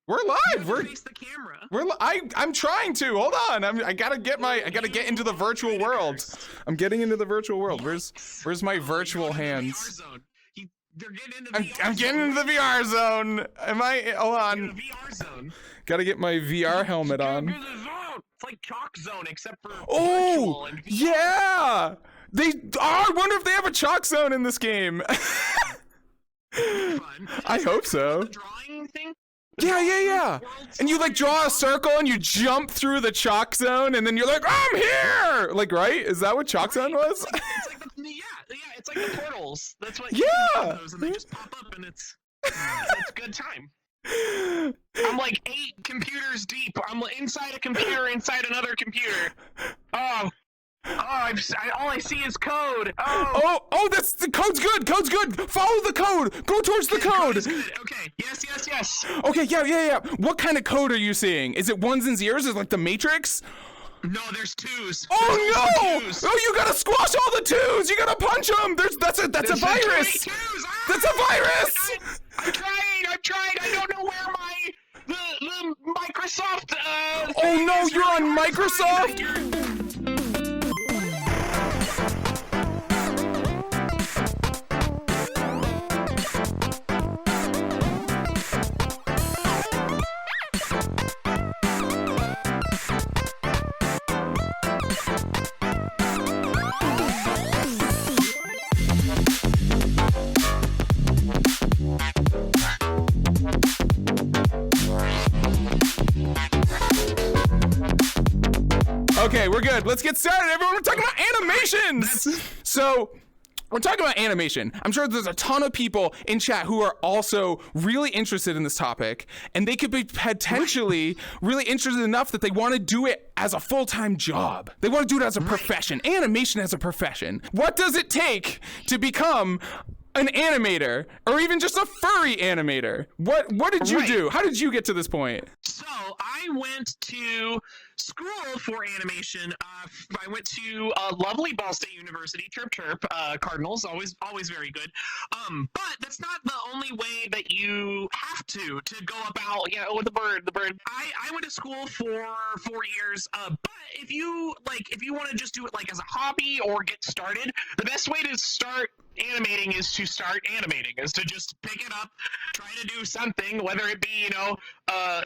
We're live. We're face the camera. I'm trying to. Hold on. I gotta get into the virtual world. I'm getting into the virtual world. Where's my virtual hands? I'm getting into the VR zone. Hold on. VR zone. Gotta get my VR helmet on. It's like Chalk Zone, except for oh yeah. I wonder if they have a chalk zone in this game. I hope so. The drawing thing? Yeah. And you like draw a circle and you jump through the chalk zone and then you're like, I'm here! Like, right? Is that what chalk zone was? It's like the portals. That's what those, and they just pop up and it's a good time. I'm like 8 computers deep. I'm inside a computer inside another computer. All I see is code. Oh, that's the code's good. Code's good. Follow the code. Go towards the code. Okay. Yes. Okay, yeah. What kind of code are you seeing? Is it ones and zeros? Is it like the Matrix? No, there's 2s. Oh no! Oh, you gotta squash all the 2s. You gotta punch them. That's a virus. That's a virus. I'm trying. I don't know where the Microsoft. Oh no, you're on Microsoft. Okay, we're good. Let's get started, everyone. We're talking about animations. So, we're talking about animation. I'm sure there's a ton of people in chat who are also really interested in this topic, and they could be potentially really interested enough that they want to do it as a full-time job. They want to do it as a profession. Animation as a profession. What does it take to become an animator, or even just a furry animator? What did you do? How did you get to this point? So I went to school for animation. I went to lovely Ball State University, chirp chirp, Cardinals, always very good. But that's not the only way that you have to go about, with the bird. I went to school for 4 years. But if you want to just do it like as a hobby or get started, the best way to start animating is to just pick it up, try to do something, whether it be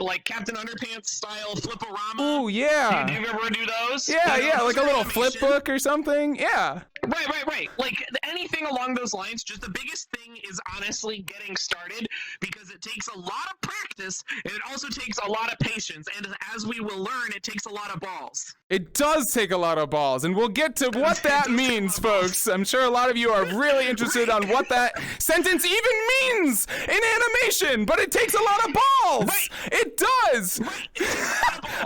like Captain Underpants style flip-o-rama. Oh yeah. Do you ever do those? Yeah, like a little flip book or something. Yeah. Right. Like anything along those lines. Just the biggest thing is honestly getting started, because it takes a lot of practice and it also takes a lot of patience. And as we will learn, it takes a lot of balls. It does take a lot of balls, and we'll get to what that means, folks. I'm sure a lot of you are really interested on what that sentence even means in animation, but it takes a lot of balls. Right. It does. Right.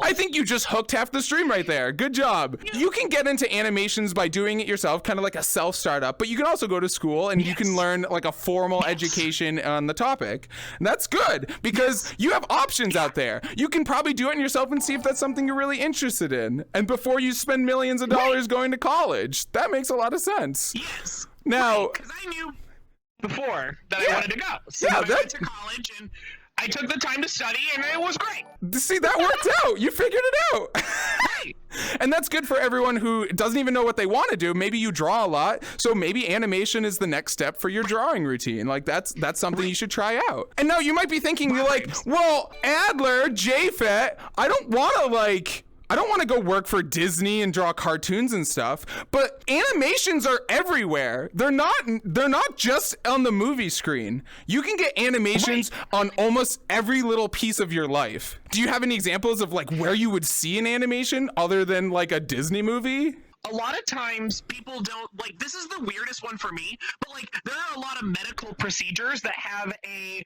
I think you just hooked half the stream right there. Good job. You can get into animations by doing it yourself, kind of like a self-startup, but you can also go to school and you can learn like a formal education on the topic. And that's good, because you have options out there. You can probably do it yourself and see if that's something you're really interested in. And before you spend millions of dollars going to college, that makes a lot of sense. Yes. Now, because I knew before that I wanted to go. So I went to college and I took the time to study, and it was great. See, that worked out. You figured it out. Right. And that's good for everyone who doesn't even know what they want to do. Maybe you draw a lot, so maybe animation is the next step for your drawing routine. Like that's something you should try out. And now you might be thinking, you're like, well, Adler, JFET, I don't want to go work for Disney and draw cartoons and stuff, but animations are everywhere. They're not just on the movie screen. You can get animations on almost every little piece of your life. Do you have any examples of like where you would see an animation other than like a Disney movie? A lot of times people don't like, this is the weirdest one for me, but like there are a lot of medical procedures that have a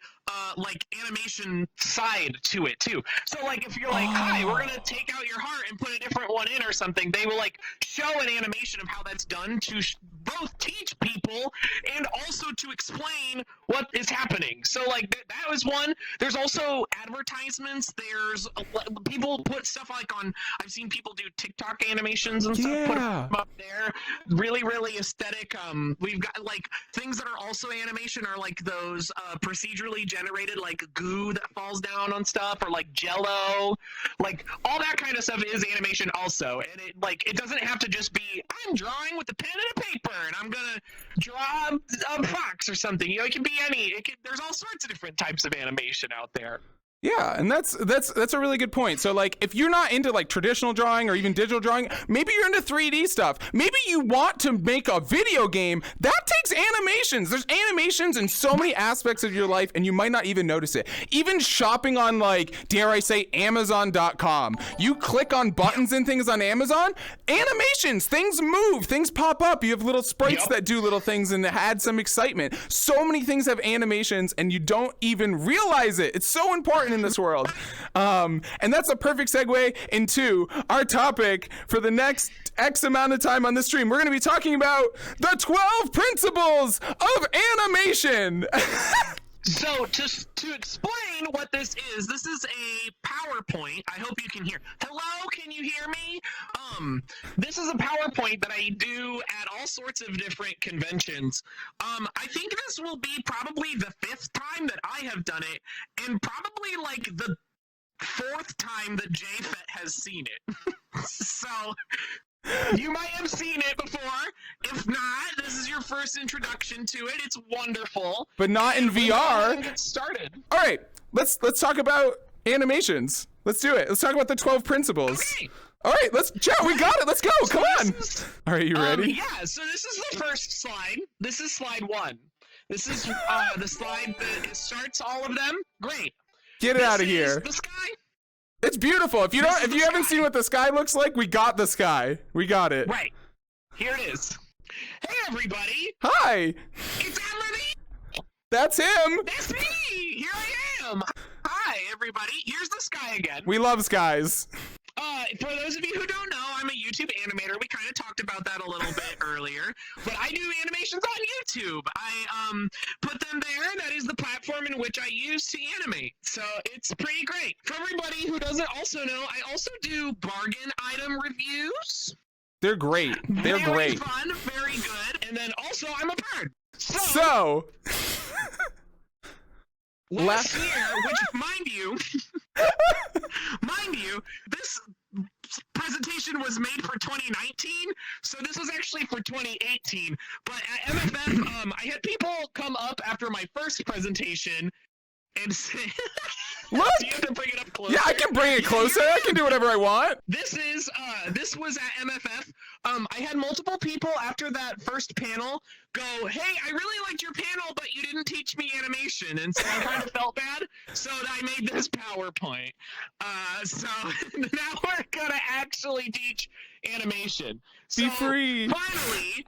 like animation side to it too. So like if you're like, hi, we're gonna take out your heart and put a different one in or something, they will like show an animation of how that's done to both teach people and also to explain what is happening. So like that was one. There's also advertisements. There's people put stuff like on, I've seen people do TikTok animations and stuff, put them up there, really aesthetic. We've got like things that are also animation are like those procedurally generated like goo that falls down on stuff, or like Jello, like all that kind of stuff is animation also. And it doesn't have to just be I'm drawing with a pen and a paper and I'm gonna draw a fox or something. You know, it can be there's all sorts of different types of animation out there. Yeah, and that's a really good point. So like if you're not into like traditional drawing or even digital drawing, maybe you're into 3D stuff. Maybe you want to make a video game. That takes animations. There's animations in so many aspects of your life and you might not even notice it. Even shopping on like, dare I say, Amazon.com. You click on buttons and things on Amazon, animations, things move, things pop up. You have little sprites that do little things and add some excitement. So many things have animations and you don't even realize it. It's so important in this world. And that's a perfect segue into our topic for the next X amount of time on the stream. We're going to be talking about the 12 principles of animation. So to explain what this is a PowerPoint. I hope you can hear. Hello, can you hear me? This is a PowerPoint that I do at all sorts of different conventions. I think this will be probably the 5th time that I have done it, and probably like the 4th time that JFET has seen it. So you might have seen it before. If not, this is your first introduction to it. It's wonderful. But not in VR. Get started. All right, let's talk about animations. Let's do it. Let's talk about the 12 principles. Okay. All right, chat, we got it. Let's go. Come on. All right, you ready? Yeah, so this is the first slide. This is slide 1. This is the slide that starts all of them. Great. Get it out of here. The sky. It's beautiful. If you haven't seen what the sky looks like, we got the sky. We got it. Right. Here it is. Hey, everybody. Hi. It's Adler. That's him. That's me. Here I am. Hi, everybody. Here's the sky again. We love skies. For those of you who don't know, I'm a YouTube animator. We kind of talked about that a little bit earlier, but I do animations on YouTube. I put them there. That is the platform in which I use to animate. So it's pretty great. For everybody who doesn't also know, I also do bargain item reviews. They're great. They're very great. Fun, very good. And then also, I'm a bird. So last year, which mind you, this presentation was made for 2019, so this was actually for 2018. But at MFF, I had people come up after my first presentation and say, look, do you have to bring it up closer? Yeah, I can bring it closer. I can do whatever I want. This was at MFF. I had multiple people after that first panel go, hey, I really liked your panel, but you didn't teach me animation. And so I kind of felt bad. So I made this PowerPoint. So now we're going to actually teach animation. Be free. Finally,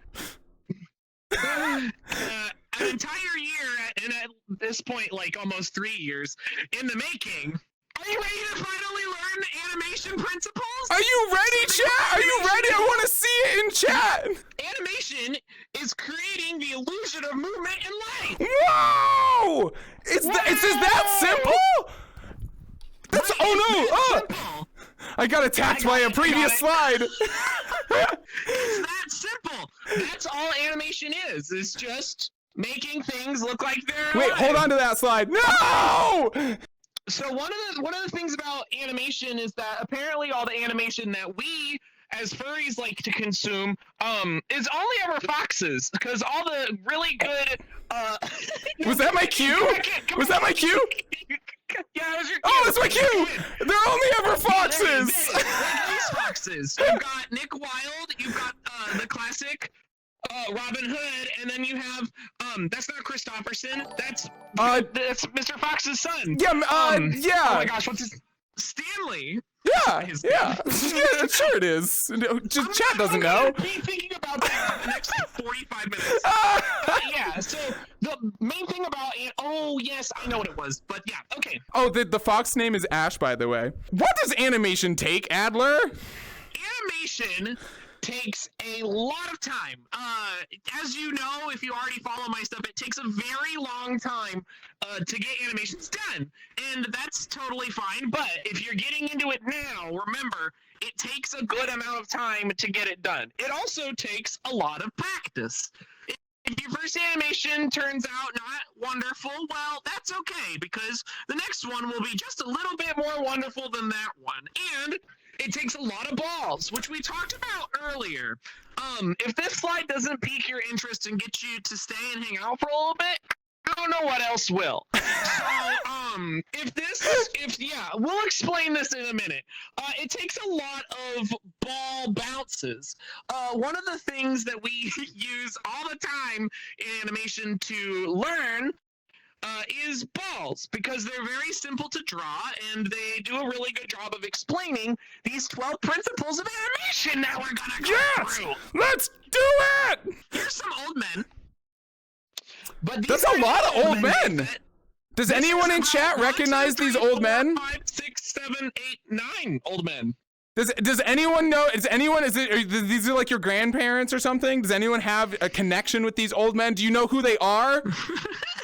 an entire year, and at this point, like almost 3 years in the making. Are you ready to finally learn animation principles? Are you ready, chat? Are you ready? I want to see it in chat. Animation is creating the illusion of movement and light. Whoa! It's that simple? That's Simple. I got attacked by a previous slide. It's that simple. That's all animation is. It's just making things look like they're Wait, alive. hold on to that slide. No! So one of the things about animation is that apparently all the animation that we as furries like to consume is only ever foxes, because all the really good Was that my cue? Was that my cue? Yeah, that was your cue. Oh, that's my cue! They're only ever foxes! Like these foxes. You've got Nick Wilde, you've got the classic Robin Hood, and then you have that's not Christopherson, that's Mr. Fox's son. Yeah, yeah. Oh my gosh, what's his Stanley? Yeah, yeah, sure it is. Just chat doesn't know. Be thinking about that for the next 45 minutes. Yeah, so the main thing about oh yes, I know what it was, but yeah, okay. Oh, the fox name is Ash, by the way. What does animation take, Adler? Animation takes a lot of time. As you know, if you already follow my stuff, it takes a very long time to get animations done, and that's totally fine. But if you're getting into it now, remember, it takes a good amount of time to get it done. It also takes a lot of practice. if your first animation turns out not wonderful, well, that's okay, because the next one will be just a little bit more wonderful than that one. And it takes a lot of balls, which we talked about earlier. If this slide doesn't pique your interest and get you to stay and hang out for a little bit, I don't know what else will. So, we'll explain this in a minute. It takes a lot of ball bounces. One of the things that we use all the time in animation to learn is balls, because they're very simple to draw, and they do a really good job of explaining these 12 principles of animation that we're gonna go through. Let's do it! Here's some old men. But that's a lot of old men. Does anyone in chat recognize these old men? 5, 6, 7, 8, 9 old men. Does anyone know? These are like your grandparents or something? Does anyone have a connection with these old men? Do you know who they are?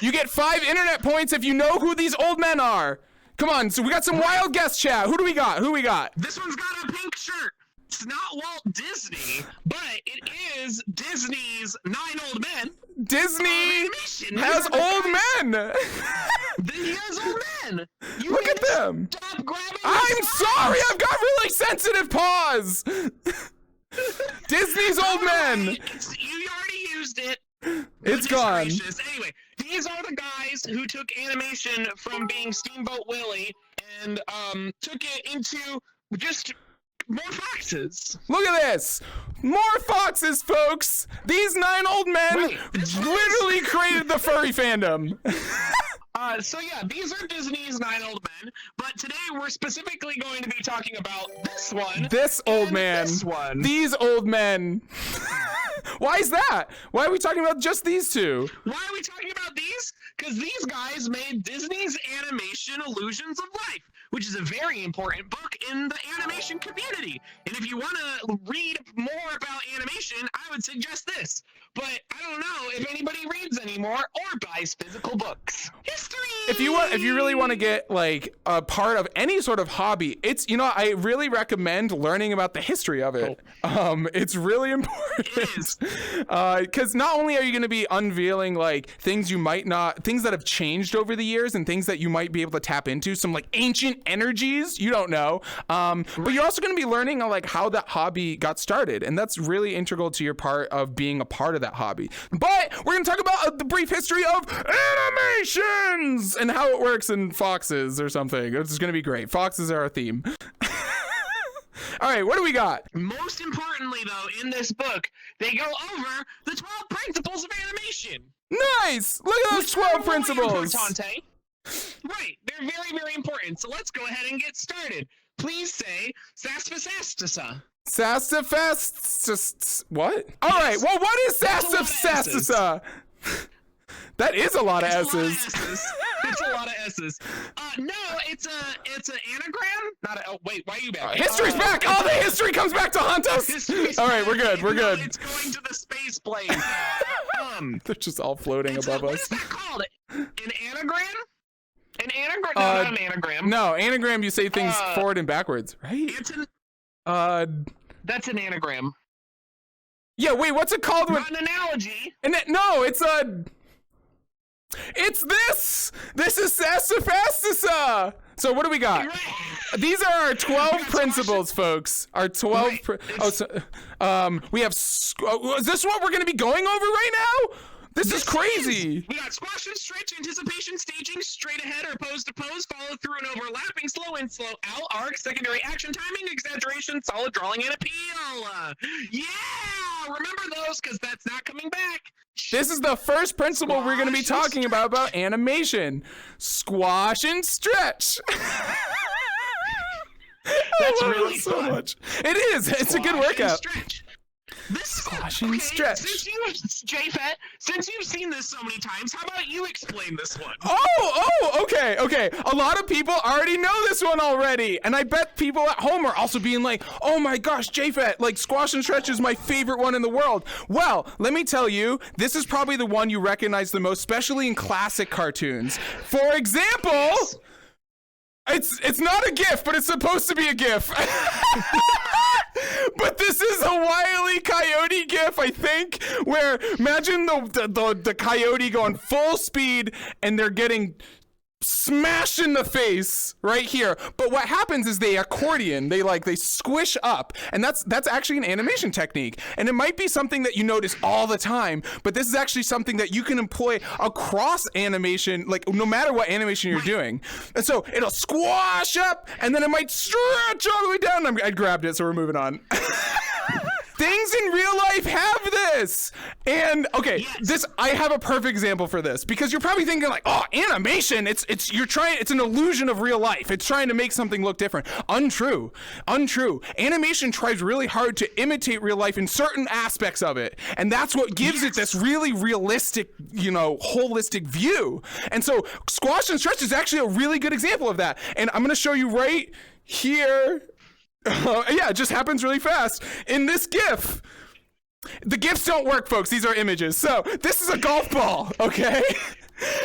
You get 5 internet points if you know who these old men are. Come on, so we got some wild guest chat. Who do we got? Who we got? This one's got a pink shirt. It's not Walt Disney, but it is Disney's 9 old men. Disney has old men. He has old men. Look at them. Stop grabbing. I'm sorry, I've got really sensitive paws. Disney's old men. You already used it. It's gone. Anyway, these are the guys who took animation from being Steamboat Willie and took it into just more foxes. Look at this. More foxes, folks. These 9 old men literally created the furry fandom. These are Disney's 9 old men, but today we're specifically going to be talking about this one. This old man. This one. These old men. Why is that? Why are we talking about just these two? Why are we talking about these? Because these guys made Disney's animation Illusions of Life, which is a very important book in the animation community. And if you want to read more about animation, I would suggest this. But I don't know if anybody reads anymore or buys physical books. History! If you really want to get like a part of any sort of hobby, I really recommend learning about the history of it. It's really important. It is. Because not only are you going to be unveiling like things that have changed over the years and things that you might be able to tap into, some like ancient energies you don't know, but you're also going to be learning like how that hobby got started, and that's really integral to your part of being a part of that hobby. But we're going to talk about the brief history of animations and how it works in foxes or something. It's going to be great. Foxes are our theme. All right, what do we got? Most importantly, though, in this book, they go over the 12 principles of animation. Nice! Look at those 12 principles. Right, they're very, very important. So let's go ahead and get started. Please say Sassafastasa. Sassafastasa. What? All right, well, what is Sassafastasa? That is a lot of S's. It's a lot of S's. No, it's an anagram. Wait, why are you back? History's back. Oh, the history comes back to haunt us. All right, we're good. We're good. It's going to the space plane. They're just all floating above us. What is that called? An anagram? An anagram? No, not an anagram. No, anagram. You say things forward and backwards, right? That's an anagram. Yeah. Wait. What's it called? Not an analogy. No, it's a. It's this! This is Sassafastasa! So what do we got? These are our 12 principles, folks. Our 12... we have... is this what we're going to be going over right now? This is crazy. We got squash and stretch, anticipation, staging, straight ahead or pose to pose, follow through and overlapping, slow in, slow out, arc, secondary action, timing, exaggeration, solid drawing, and appeal. Yeah! Remember those, because that's not coming back. This is the first principle we're going to be talking about animation. Squash and stretch. That's really so fun. Much. It is. It's a good workout. Squash and stretch. Since you've seen this so many times, how about you explain this one? Okay. A lot of people already know this one already, and I bet people at home are also being like, oh my gosh, JFET, like squash and stretch is my favorite one in the world. Well, let me tell you, this is probably the one you recognize the most, especially in classic cartoons. For example, it's not a GIF, but it's supposed to be a GIF. But this is a Wile E. Coyote gif, I think, where imagine the coyote going full speed and they're getting smashed in the face right here. But what happens is they accordion, they squish up, and that's actually an animation technique. And it might be something that you notice all the time, but this is actually something that you can employ across animation, like no matter what animation you're doing. And so it'll squash up and then it might stretch all the way down. I grabbed it, so we're moving on. Things in real life have this. And okay, I have a perfect example for this, because you're probably thinking like, oh, animation, it's an illusion of real life. It's trying to make something look different. Untrue. Animation tries really hard to imitate real life in certain aspects of it. And that's what gives it this really realistic, holistic view. And so Squash and Stretch is actually a really good example of that. And I'm going to show you right here. Yeah, it just happens really fast. In this GIF, the GIFs don't work, folks. These are images. So this is a golf ball, okay?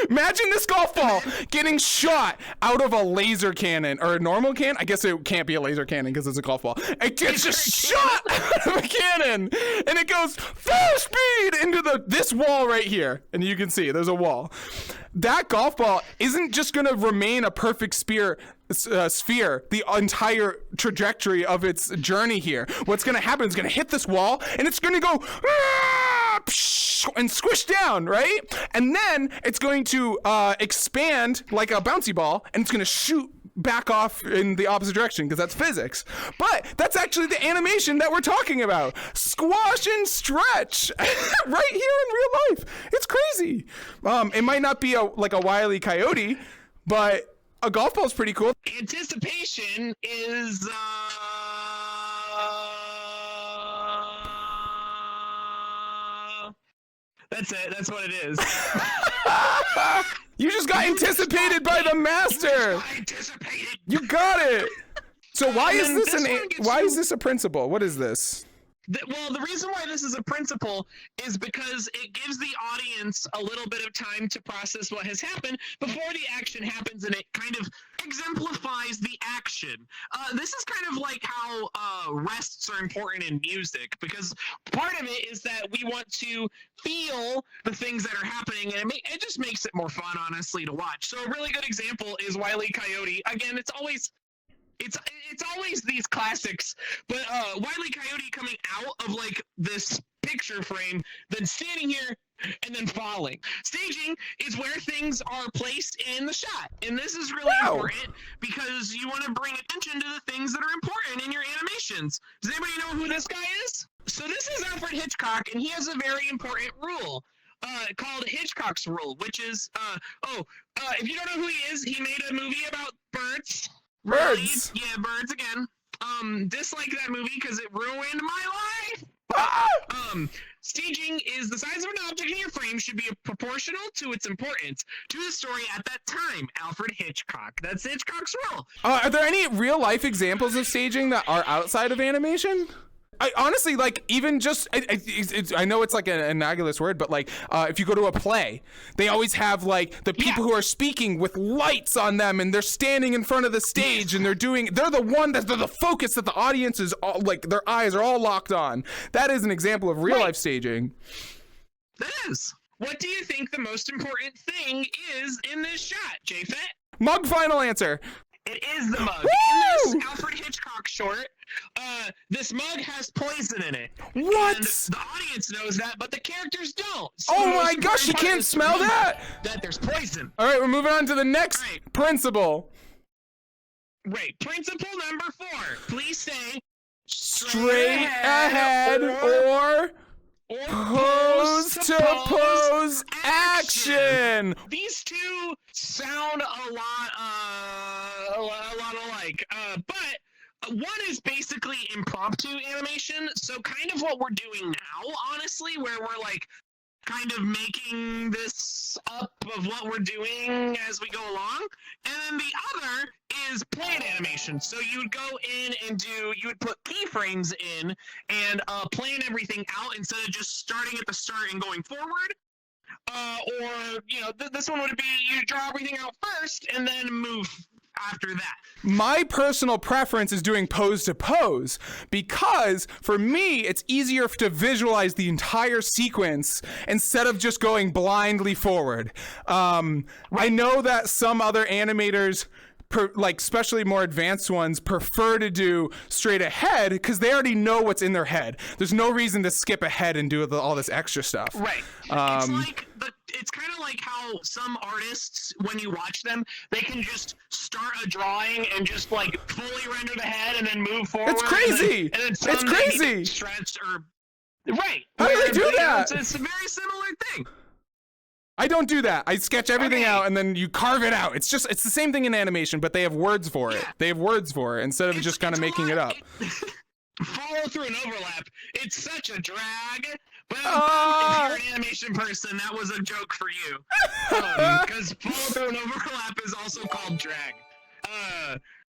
Imagine this golf ball getting shot out of a laser cannon, or a normal cannon. I guess it can't be a laser cannon because it's a golf ball. It gets just shot out of a cannon, and it goes full speed into this wall right here. And you can see there's a wall. That golf ball isn't just going to remain a perfect sphere the entire trajectory of its journey here. What's going to happen is going to hit this wall, and it's going to go and squish down, right? And then it's going to expand like a bouncy ball, and it's going to shoot back off in the opposite direction, because that's physics. But that's actually the animation that we're talking about. Squash and stretch right here in real life. It's crazy. It might not be like a Wile E. Coyote, but a golf ball is pretty cool. Anticipation is that's it. That's what it is. You just got anticipated by the master. You got it. So why is this a principle? What is this? Well, the reason why this is a principle is because it gives the audience a little bit of time to process what has happened before the action happens, and it kind of exemplifies the action. This is kind of like how rests are important in music, because part of it is that we want to feel the things that are happening, and it just makes it more fun, honestly, to watch. So a really good example is Wile E. Coyote. Again, it's always these classics, but Wile E. Coyote coming out of like this picture frame, then standing here and then falling. Staging is where things are placed in the shot, and this is really important because you want to bring attention to the things that are important in your animations. Does anybody know who this guy is? So this is Alfred Hitchcock, and he has a very important rule called Hitchcock's rule, which is if you don't know who he is, he made a movie about birds. Birds. Really? Yeah, birds again. Dislike that movie because it ruined my life. Staging is the size of an object in your frame should be proportional to its importance to the story at that time. Alfred Hitchcock. That's Hitchcock's rule. Are there any real life examples of staging that are outside of animation? I honestly, like, even just, I know it's like an analogous word, but like, if you go to a play, they always have like the people who are speaking with lights on them, and they're standing in front of the stage, and they're the focus that the audience is all, like, their eyes are all locked on. That is an example of real life staging. That is. What do you think the most important thing is in this shot, J-Fet? Mug, final answer. It is the mug. Woo! In this Alfred Hitchcock short, this mug has poison in it. What? And the audience knows that, but the characters don't. So oh my gosh, you can't smell that? That there's poison. All right, we're moving on to the next principle. Right, principle number 4. Please say straight ahead or pose to pose action. These two sound a lot alike, but one is basically impromptu animation. So kind of what we're doing now, honestly, where we're like kind of making this up of what we're doing as we go along. And then the other is planned animation. So you would go in and you would put keyframes in and plan everything out instead of just starting at the start and going forward. Or, this one would be you draw everything out first and then move after that. My personal preference is doing pose to pose because for me, it's easier to visualize the entire sequence instead of just going blindly forward. I know that some other animators, like especially more advanced ones, prefer to do straight ahead because they already know what's in their head. There's no reason to skip ahead and do all this extra stuff. Right. It's kind of like how some artists, when you watch them, they can just start a drawing and just like fully render the head and then move forward. It's crazy. And then It's crazy. Stretched or right. How do they do that? It's a very similar thing. I don't do that. I sketch everything out and then you carve it out. It's the same thing in animation, but they have words for it. They have words for it instead of just kind of making it up. Follow through and overlap. It's such a drag. But if you're an animation person, that was a joke for you. Because follow through and overlap is also called drag.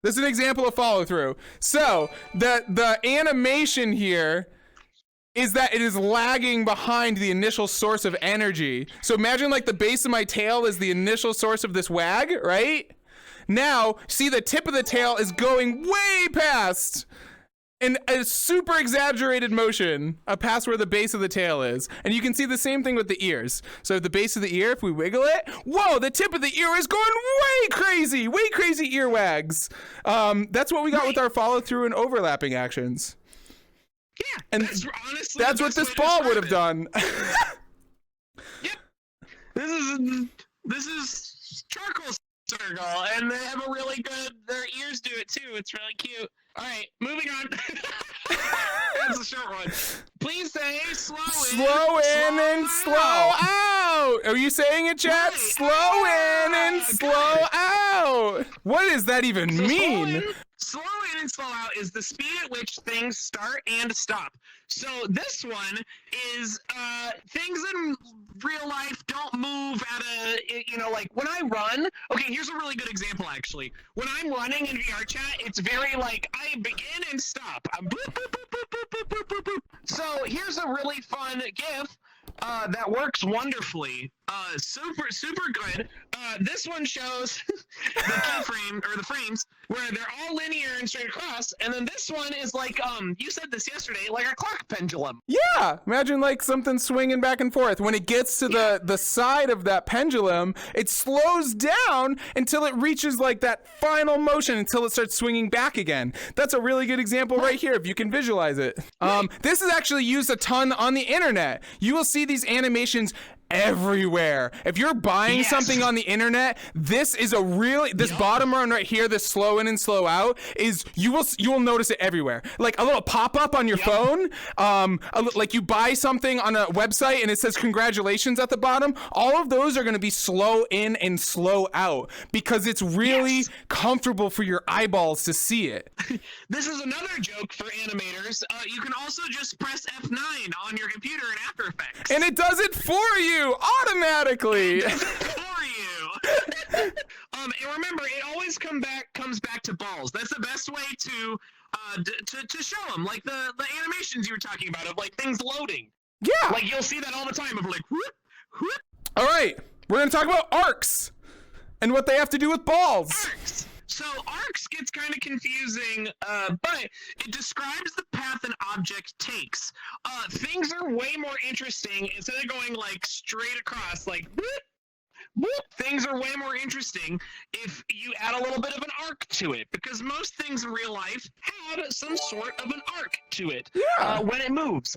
This is an example of follow through. So the animation here is that it is lagging behind the initial source of energy. So imagine like the base of my tail is the initial source of this wag, right? Now, see the tip of the tail is going way past in a super exaggerated motion past where the base of the tail is. And you can see the same thing with the ears. So the base of the ear, if we wiggle it, whoa, the tip of the ear is going way crazy ear wags. That's what we got with our follow through and overlapping actions. Yeah, and that's what this ball would have done. Yep. This is charcoal circle, and they have a really good. Their ears do it too. It's really cute. All right, moving on. That's a short one. Please say slow in and slow out. Are you saying it, chat? Right. Slow in and slow out. What does that even mean? Slow in and slow out is the speed at which things start and stop. So this one is things in real life don't move at like when I run. Okay, here's a really good example actually. When I'm running in VR chat, it's very like I begin and stop. I'm boop, boop, boop, boop, boop, boop, boop, boop. So here's a really fun GIF that works wonderfully. Super good. This one shows the keyframe or the frames where they're all linear and straight across, and then this one is like you said this yesterday, like a clock pendulum. Yeah, imagine like something swinging back and forth. When it gets to the side of that pendulum, it slows down until it reaches like that final motion until it starts swinging back again. That's a really good example right here if you can visualize it. This is actually used a ton on the internet. You will see these animations everywhere. If you're buying something on the internet, this is this bottom one right here, this slow in and slow out, is you will notice it everywhere. Like a little pop-up on your phone, like you buy something on a website and it says congratulations at the bottom. All of those are going to be slow in and slow out because it's really comfortable for your eyeballs to see it. This is another joke for animators. You can also just press F9 on your computer in After Effects. And it does it for you automatically. For you. And remember, it always comes back to balls. That's the best way to show them, like the animations you were talking about of like things loading. Yeah. Like you'll see that all the time of like whoop, whoop. All right, we're gonna talk about arcs and what they have to do with balls. Arcs. So arcs gets kind of confusing, but it describes the path an object takes. Things are way more interesting instead of going like straight across, like whoop, whoop. Things are way more interesting if you add a little bit of an arc to it, because most things in real life have some sort of an arc to it when it moves.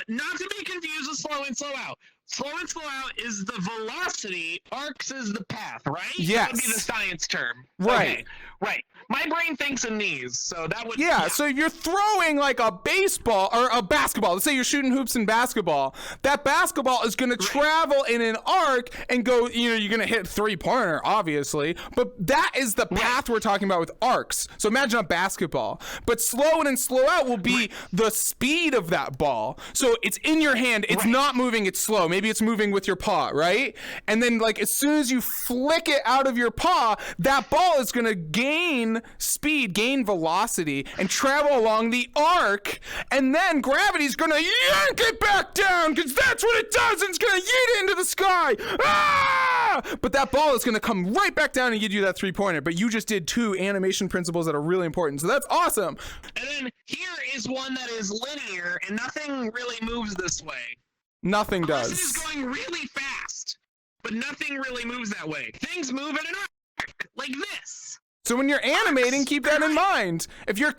Not to be confused with slow in, slow out. Slow and slow out is the velocity, arcs is the path, right? Yes. That would be the science term. Right. Okay. Right. My brain thinks in these, so that would... Yeah, so if you're throwing like a baseball or a basketball, let's say you're shooting hoops in basketball, that basketball is going to travel in an arc and go, you're going to hit three-pointer, obviously, but that is the path we're talking about with arcs. So imagine a basketball, but slow in and slow out will be the speed of that ball. So it's in your hand, it's not moving, it's slow. Maybe it's moving with your paw, right? And then like as soon as you flick it out of your paw, that ball is going to gain speed, gain velocity, and travel along the arc, and then gravity's gonna yank it back down, because that's what it does, and it's gonna yeet it into the sky. Ah! But that ball is gonna come right back down and give you that 3-pointer, but you just did 2 animation principles that are really important, so that's awesome. And then here is one that is linear, and nothing really moves this way. Nothing does. Unless it is going really fast, but nothing really moves that way. Things move at an arc, like this. So when you're animating, keep that in mind. If you're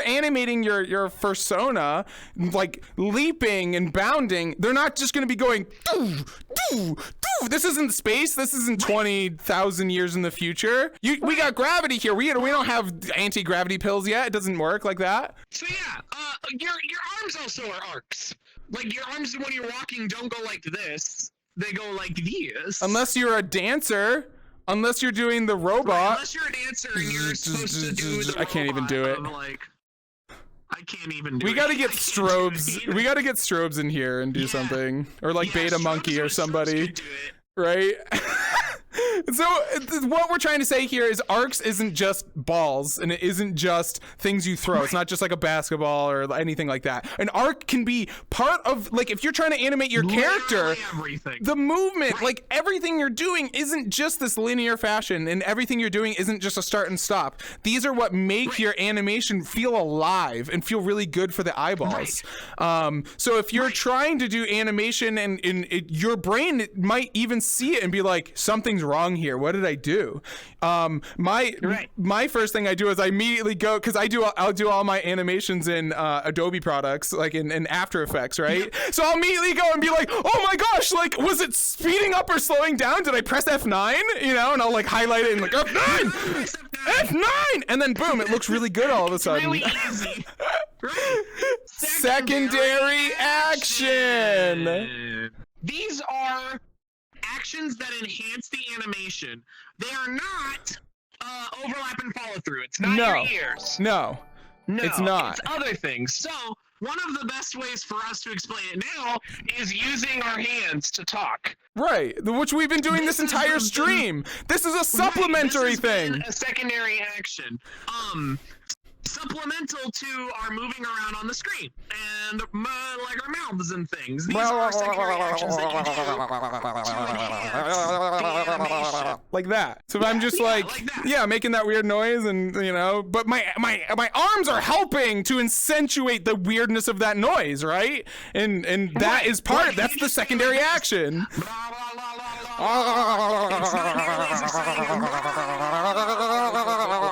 animating your persona, like leaping and bounding, they're not just going to be going, doo, doo, doo. This isn't space. This isn't 20,000 years in the future. We got gravity here. We don't have anti-gravity pills yet. It doesn't work like that. So yeah, your arms also are arcs. Like your arms, when you're walking, don't go like this. They go like this. Unless you're a dancer. Unless you're doing the robot. Right, unless you're a dancer and you're supposed to do the I can't even do it. Like, I can't even do it. We gotta get strobes. We gotta get strobes in here and do something. Or like Beta Monkey or somebody. Right? So what we're trying to say here is arcs isn't just balls, and it isn't just things you throw. It's not just like a basketball or anything like that. An arc can be part of, like, if you're trying to animate your character, the movement, like everything you're doing isn't just this linear fashion, and everything you're doing isn't just a start and stop. These are what make your animation feel alive and feel really good for the eyeballs. So if you're trying to do animation and your brain might even see it and be like, something's wrong here. What did I do? My first thing I do is I immediately go, because I'll do all my animations in Adobe products, like in After Effects, right? So I'll immediately go and be like, oh my gosh, like, was it speeding up or slowing down? Did I press F9? You know, and I'll like highlight it and like F9, F9, and then boom, it looks really good all of a sudden. Really easy. Secondary action. These are actions that enhance the animation. They are not overlap and follow through. It's not your ears. No, it's not. It's other things. So one of the best ways for us to explain it now is using our hands to talk. Right, which we've been doing this entire stream. This is a supplementary thing. A secondary action. Supplemental to our moving around on the screen and like our mouths and things. These are secondary actions that you do to enhance the animation. Like that. So if I'm just like making that weird noise, and you know, but my arms are helping to accentuate the weirdness of that noise, right? And that is part. That's the secondary action.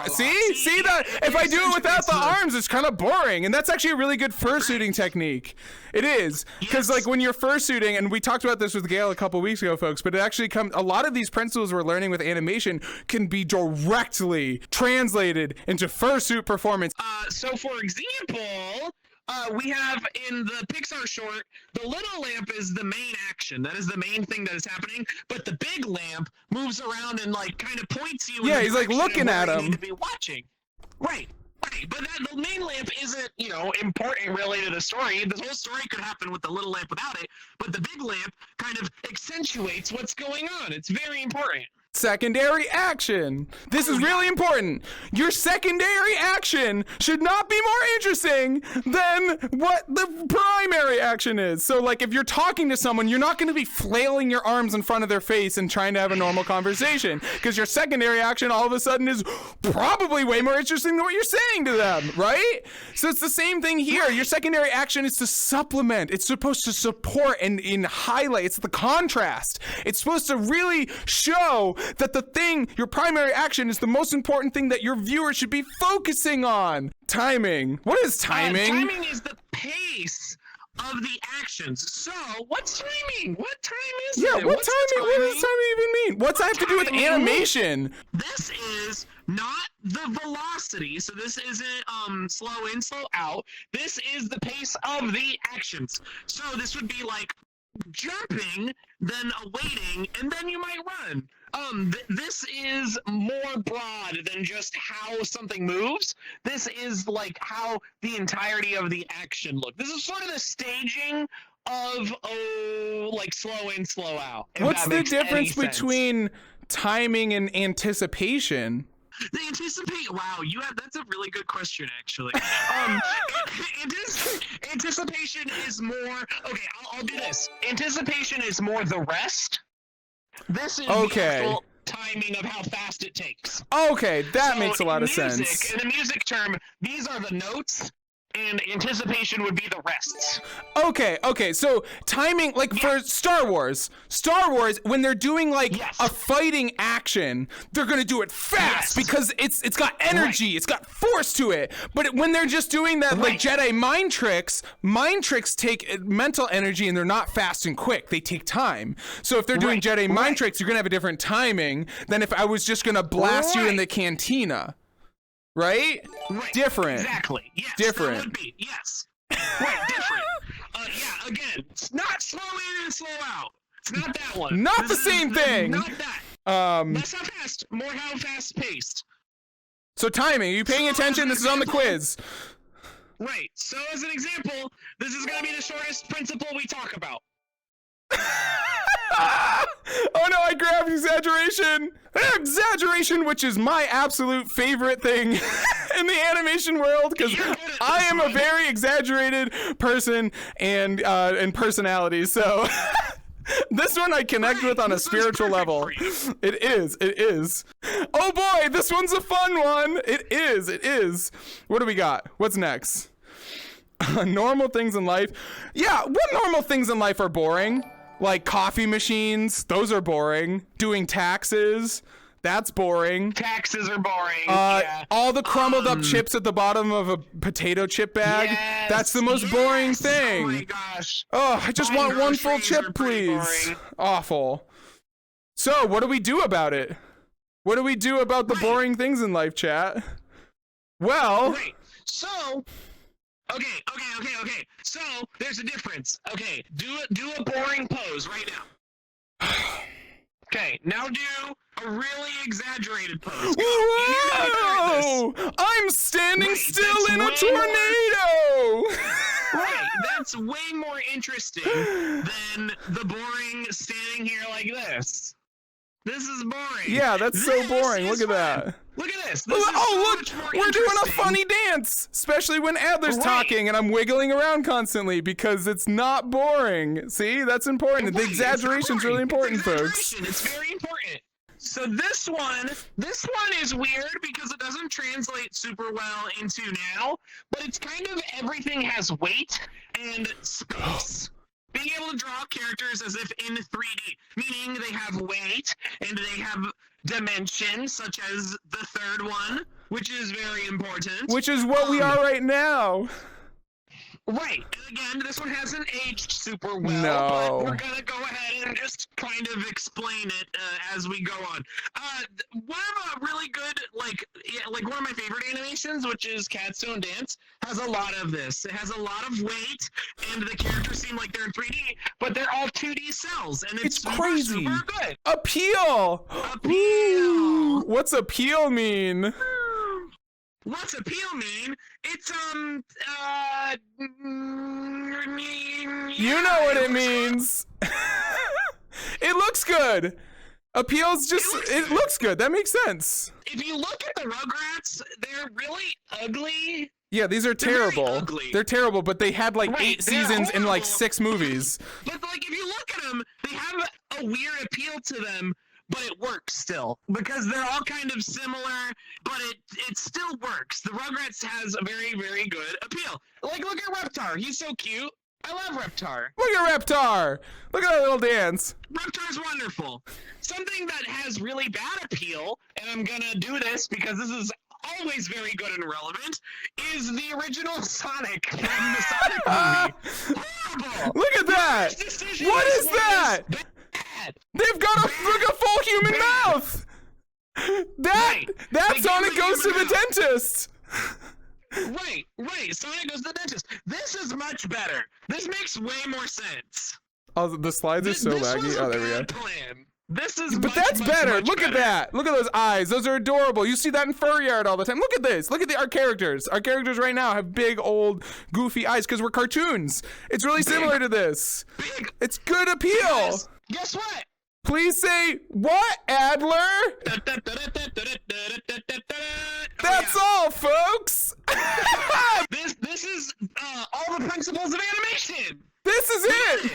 See that? If I do it without the arms, it's kind of boring, and that's actually a really good fursuiting technique. It is, because like when you're fursuiting, and we talked about this with Gail a couple weeks ago, folks, but it actually a lot of these principles we're learning with animation can be directly translated into fursuit performance. So for example, we have in the Pixar short, the little lamp is the main action. That is the main thing that is happening. But the big lamp moves around and like kind of points you. Yeah, he's like looking at him. You need to be watching. Right. But the main lamp isn't, important really to the story. The whole story could happen with the little lamp without it. But the big lamp kind of accentuates what's going on. It's very important. Secondary action. This is really important. Your secondary action should not be more interesting than what the primary action is. So like if you're talking to someone, you're not going to be flailing your arms in front of their face and trying to have a normal conversation, because your secondary action all of a sudden is probably way more interesting than what you're saying to them, right? So it's the same thing here. Your secondary action is to supplement. It's supposed to support and highlight. It's the contrast. It's supposed to really show that your primary action is the most important thing that your viewer should be focusing on. Timing. What is timing? Timing is the pace of the actions. So, what's timing? What time is it? Yeah, what timing? What does timing even mean? What's that have to do with animation? This is not the velocity, so this isn't slow in, slow out. This is the pace of the actions. So this would be like jumping, then awaiting, and then you might run. This is more broad than just how something moves. This is like how the entirety of the action looks. This is sort of the staging of like slow in, slow out. What's the difference between timing and anticipation? The anticipate. Wow, that's a really good question, actually. Anticipation is more. Okay, I'll do this. Anticipation is more the rest. This is the actual timing of how fast it takes. Okay, that makes a lot of sense. In the music term, these are the notes, and anticipation would be the rests. Okay, so timing, like for Star Wars, when they're doing like a fighting action, they're gonna do it fast because it's got energy, it's got force to it. But when they're just doing that like Jedi mind tricks take mental energy and they're not fast and quick, they take time. So if they're doing Jedi mind tricks, you're gonna have a different timing than if I was just gonna blast you in the cantina. Right? Different. Exactly. Yes. Different. That would be. Yes. Right. Different. Yeah. Again, it's not slow in and slow out. It's not that one. Not the same thing. Not that. Less how fast. More how fast paced. So timing. Are you paying attention? This is on the quiz. Right. So as an example, this is going to be the shortest principle we talk about. Oh no, I grabbed exaggeration. Exaggeration, which is my absolute favorite thing in the animation world, because I am a very exaggerated person and personality. So this one I connect with on a spiritual level. It is. Oh boy, this one's a fun one. It is. What do we got? What's next? Normal things in life. Yeah, what normal things in life are boring? Like coffee machines, those are boring. Doing taxes, that's boring. Taxes are boring. All the crumbled up chips at the bottom of a potato chip bag, that's the most boring thing. Oh my gosh. Oh, I just want one full chip, please. Awful. So, what do we do about it? What do we do about the boring things in life, chat? Well... So... Okay. So there's a difference. Okay, do a boring pose right now. Okay, now do a really exagerated pose. Whoa! I'm standing still in a tornado. Right, that's way more interesting than the boring standing here like this. This is boring. Yeah, that's so boring. Look at that. Look at this. Look, we're doing a funny dance, especially when Adler's talking and I'm wiggling around constantly because it's not boring. See, that's important. The exaggeration's really important, folks. It's very important. So this one is weird because it doesn't translate super well into now, but it's kind of everything has weight and space. Being able to draw characters as if in 3D, meaning they have weight and they have dimension, such as the third one, which is very important. Which is what we are right now. Right. And again, this one hasn't aged super well, but we're going to go ahead and just kind of explain it as we go on. One of a really good, like one of my favorite animations, which is Catstone Dance, has a lot of this. It has a lot of weight, and the characters seem like they're in 3D, but they're all 2D cells, and it's crazy. Super good. Appeal! Appeal! What's appeal mean? What's appeal mean? It's, you know what it means. It looks good. Appeal's just, it looks good. That makes sense. If you look at the Rugrats, they're really ugly. Yeah, these are terrible. They're terrible, but they had like 8 seasons and like 6 movies. But like, if you look at them, they have a weird appeal to them. But it works still because they're all kind of similar, but it still works. The Rugrats has a very, very good appeal. Like, look at Reptar. He's so cute. I love Reptar. Look at Reptar. Look at that little dance. Reptar's wonderful. Something that has really bad appeal, and I'm gonna do this because this is always very good and relevant, is the original Sonic from the Sonic movie. Horrible. Look at that. What is that? They've got a full human mouth. That Sonic goes to the dentist. Right. Sonic goes to the dentist. This is much better. This makes way more sense. Oh, the slides are so laggy. Oh, there we go. Plan. This is but that's better. Look at that. Look at those eyes. Those are adorable. You see that in Furry art all the time. Look at this. Look at our characters. Our characters right now have big, old, goofy eyes because we're cartoons. It's really similar to this. It's good appeal. Guess what? Please say what, Adler? That's all, folks. This is all the principles of animation. This is it.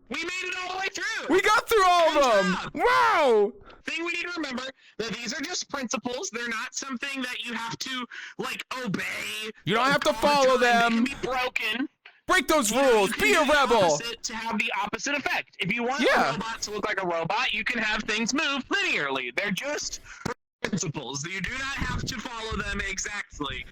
We made it all the way through. We got through all Good of them. job. Wow. Thing we need to remember that these are just principles. They're not something that you have to like obey. You don't have to all the follow time. them. They can be broken. Break those You know, rules. you Be can a do the rebel. opposite to have the opposite effect. If you want Yeah. a robot to look like a robot, you can have things move linearly. They're just principles. You do not have to follow them exactly.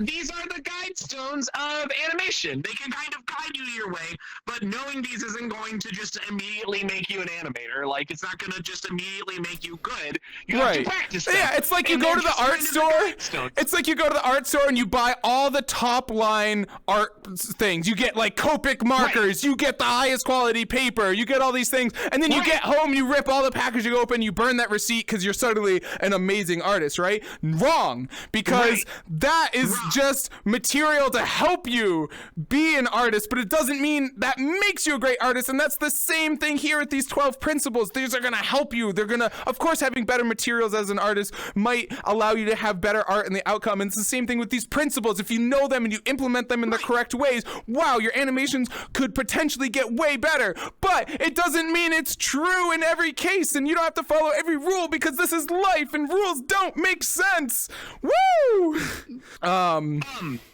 These are the guidestones of animation. They can kind of guide you your way, but knowing these isn't going to just immediately make you an animator. Like, it's not going to just immediately make you good. You have to practice them. Yeah, it's like you And go they're to the just art kind of the store. guidestones. It's like you go to the art store and you buy all the top line art things. You get like Copic markers, you get the highest quality paper, you get all these things, and then you get home, you rip all the packaging open, you burn that receipt because you're suddenly an amazing artist, right? Wrong, because that is just material to help you be an artist, but it doesn't mean that makes you a great artist. And that's the same thing here with these 12 principles. These are going to help you. They're going to, of course, having better materials as an artist might allow you to have better art in the outcome. And it's the same thing with these principles. If you know them and you implement them in the correct ways, wow, your animations could potentially get way better. But it doesn't mean it's true in every case, and you don't have to follow every rule, because this is life and rules don't make sense. Woo!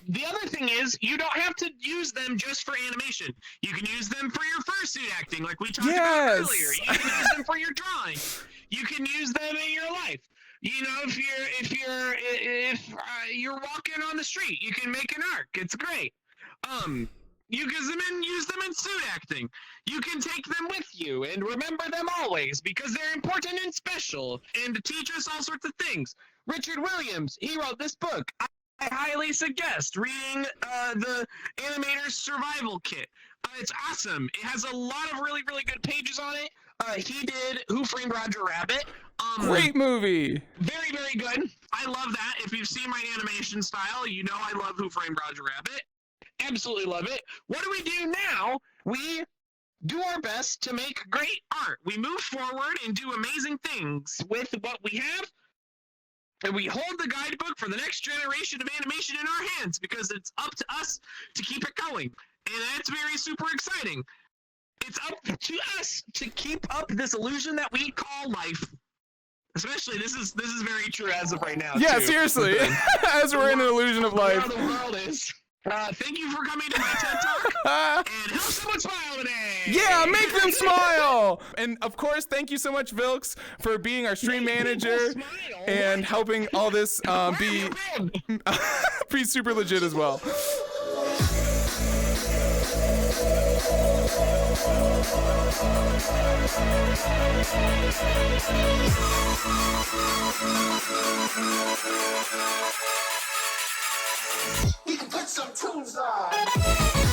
The other thing is, you don't have to use them just for animation. You can use them for your fursuit acting, like we talked about earlier. You can use them for your drawing. You can use them in your life. You know, if you're walking on the street, you can make an arc. It's great. You can use them in suit acting. You can take them with you and remember them always, because they're important and special and to teach us all sorts of things. Richard Williams, he wrote this book. I highly suggest reading the Animator's Survival Kit. It's awesome. It has a lot of really, really good pages on it. He did Who Framed Roger Rabbit. Great movie. Very, very good. I love that. If you've seen my animation style, you know I love Who Framed Roger Rabbit. Absolutely love it. What do now? We do our best to make great art. We move forward and do amazing things with what we have. And we hold the guidebook for the next generation of animation in our hands, because it's up to us to keep it going. And that's very super exciting. It's up to us to keep up this illusion that we call life. Especially, this is very true as of right now. Yeah, too. seriously. As we're in an illusion of life. The world is. Thank you for coming to my TED Talk. And help someone smile today. Yeah, make them smile. And of course, thank you so much, Vilks, for being our stream manager and helping all this be super legit as well. You can put some tunes on.